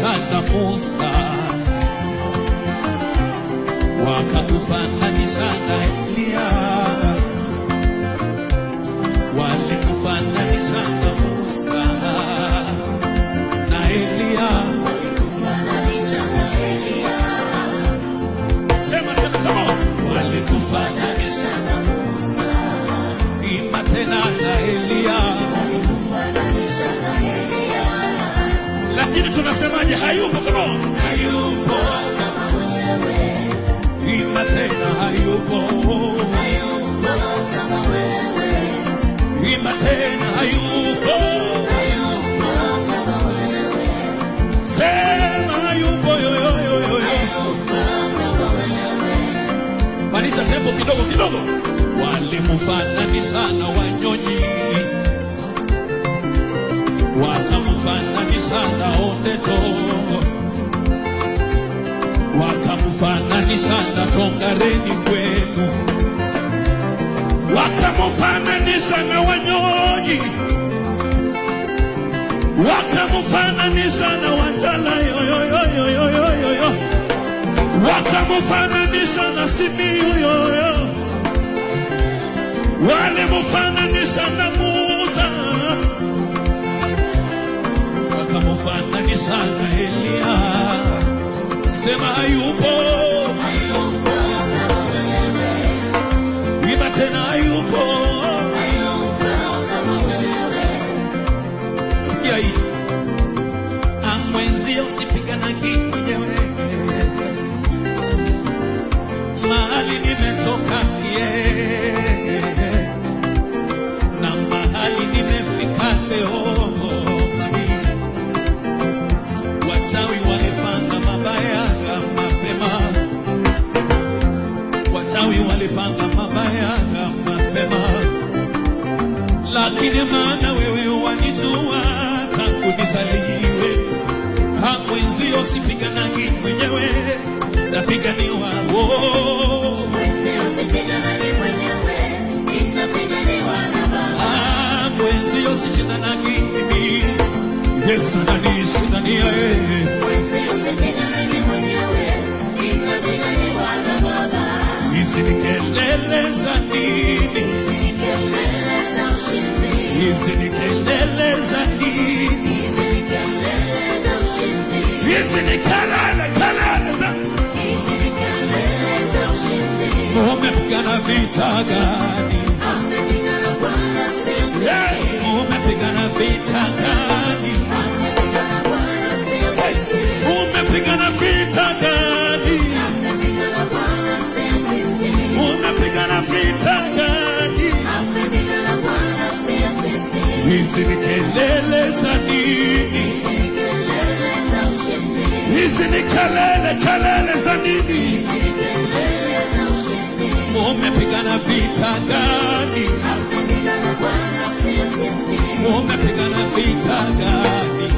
na Musa, wakakufananisha na Elia, walikufananisha na Musa na Elia, walikufananisha na Elia. Sema tena kama walikufananisha na Musa, ima tena na Elia, walikufananisha na Elia. Lakini tunasemaje? Hayupo kama hayupo kama wewe. Ima tena hayupo, hayupo kama wewe. Ima tena hayupo, hayupo kama wewe. Sema hayupo yo yo yo yo, hayupo kama wewe. Maliza tempo kidogo kidogo. Walimfananisha na wanyonyi, wakamfananisha na Oneto, wakamfananisha na Tongareni kwenu, wakamfananisha na wanyonyi, wakamfananisha na Wanjala yo yo yo yo yo yo yo, wakamfananisha na Simiyu yo yo, walimfananisha na Musa, wakamfananisha na Elia. Sema hayupo, hayupo kama wewe. Ima tena hayupo, hayupo kama wewe. Sikia hii, amwenzio usipiganagi mwenyewe, mahali nimetoka na mahali nimefika leo. Wachawi walipanga mabaya mapema, wachawi walipanga mabaya mapema, lakini maana wewe wanijua tangu nizaliwe. Mwenzio sipiganagi mwenyewe, napiganiwa. Mwenzio sipiganagi mwenyewe, ninapiganiwa na Baba. Mwenzio sishindanagi mimi, Yesu ananiishi ndani yeye. Mwenzio sipiganagi mwenyewe, ninapiganiwa na Baba. Hizi ni kelele za nini? Hizi ni kelele za ushindi. Hizi ni kelele za nini? Hizi ni kelele za ushindi. Hizi ni kelele za, hizi ni kelele za ushindi. Umepigana vita gani? Amepigana Bwana, sio sisi. Umepigana vita gani? Amepigana Bwana, sio sisi. Umepigana vita gani? Amepigana Bwana, sio sisi. Umepigana vita gani? Amepigana Bwana, sio sisi. Hizi ni kelele za nini? Hizi ni kelele za ushindi. Hizi ni kelele za nini? Hizi ni kelele za ushindi. Umepigana vita gani? Amepigana Bwana, sio sisi. Umepigana vita gani?